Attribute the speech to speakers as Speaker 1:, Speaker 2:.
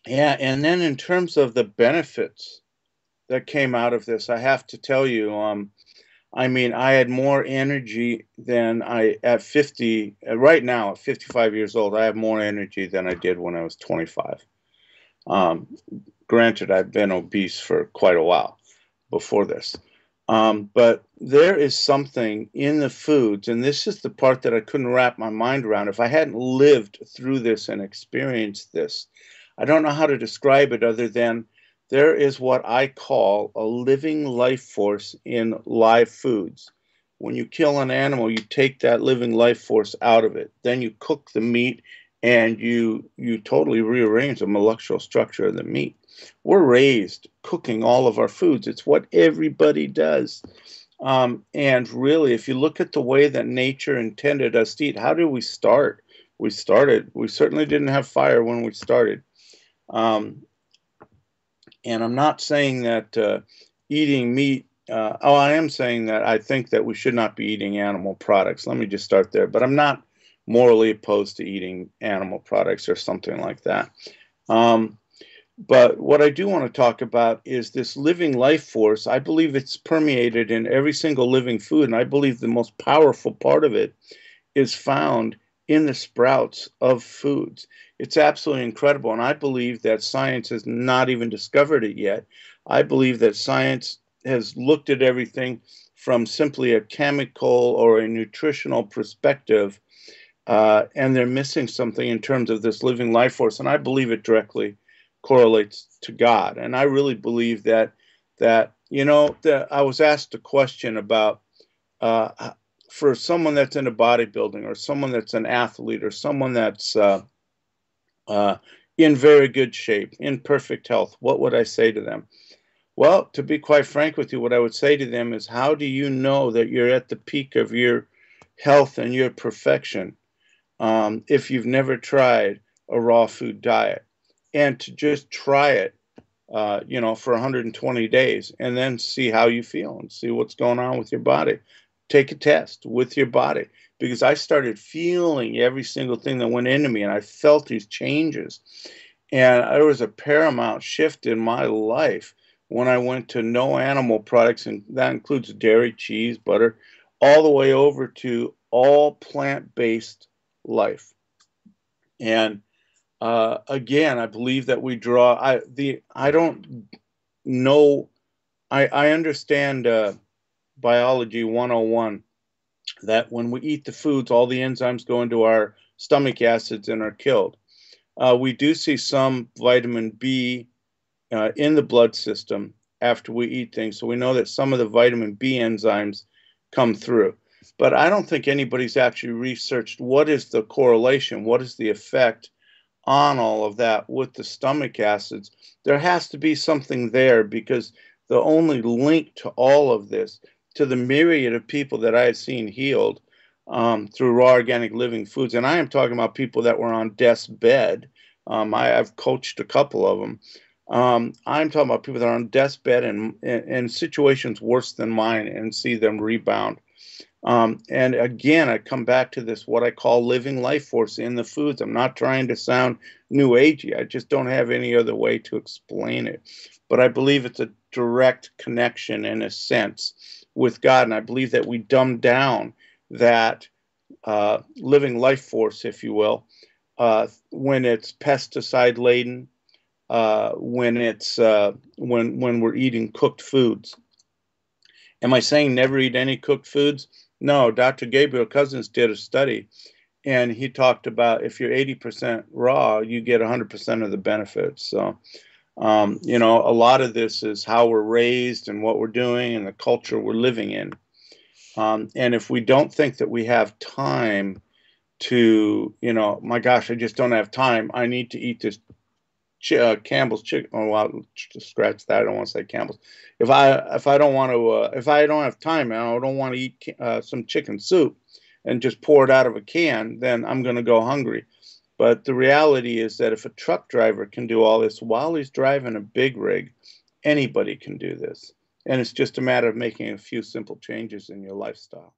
Speaker 1: Yeah, and then in terms of the benefits that came out of this, I have to tell you, I mean, I had more energy than I at 50, right now at 55 years old, I have more energy than I did when I was 25. Um, Granted, I've been obese for quite a while before this. But there is something in the foods, and this is the part that I couldn't wrap my mind around. If I hadn't lived through this and experienced this, I don't know how to describe it other than there is what I call a living life force in live foods. When you kill an animal, you take that living life force out of it. Then you cook the meat and you totally rearrange the molecular structure of the meat. We're raised cooking all of our foods. It's what everybody does. And really, if you look at the way that nature intended us to eat, how did we start? We certainly didn't have fire when we started. Um, and I'm not saying that eating meat, I am saying that I think that we should not be eating animal products. Let me just start there. But I'm not morally opposed to eating animal products or something like that. Um, but what I do want to talk about is this living life force. I believe it's permeated in every single living food, and I believe the most powerful part of it is found in the sprouts of foods. It's absolutely incredible, and I believe that science has not even discovered it yet. I believe that science has looked at everything from simply a chemical or a nutritional perspective, and they're missing something in terms of this living life force, and I believe it directly correlates to God. And I really believe that that I was asked a question about uh, for someone that's into bodybuilding or someone that's an athlete or someone that's uh, in very good shape, in perfect health, what would I say to them? Well, to be quite frank with you, what I would say to them is, how do you know that you're at the peak of your health and your perfection if you've never tried a raw food diet? And to just try it, for 120 days and then see how you feel and see what's going on with your body. Take a test with your body because I started feeling every single thing that went into me and I felt these changes. And there was a paramount shift in my life when I went to no animal products, and that includes dairy, cheese, butter, all the way over to all plant based life. And again, I believe that we draw. I don't know. I understand biology 101 that when we eat the foods, all the enzymes go into our stomach acids and are killed. We do see some vitamin B in the blood system after we eat things, so we know that some of the vitamin B enzymes come through. But I don't think anybody's actually researched what is the correlation, what is the effect on all of that with the stomach acids. There has to be something there because the only link to all of this, to the myriad of people that I had seen healed through raw organic living foods, and I am talking about people that were on death's bed. I've coached a couple of them. I'm talking about people that are on death's bed and in situations worse than mine and see them rebound. And again, I come back to this, what I call living life force in the foods. I'm not trying to sound new agey. I just don't have any other way to explain it. But I believe it's a direct connection in a sense with God. And I believe that we dumb down that living life force, if you will, when it's pesticide laden, when we're eating cooked foods. Am I saying never eat any cooked foods? No, Dr. Gabriel Cousens did a study, and he talked about if you're 80% raw, you get 100% of the benefits. So, a lot of this is how we're raised and what we're doing and the culture we're living in. And if we don't think that we have time to, my gosh, I just don't have time. I need to eat this Campbell's chicken. Oh, well, scratch that. I don't want to say Campbell's. If I don't want to if I don't have time and I don't want to eat some chicken soup and just pour it out of a can, then I'm going to go hungry. But the reality is that if a truck driver can do all this while he's driving a big rig, anybody can do this. And it's just a matter of making a few simple changes in your lifestyle.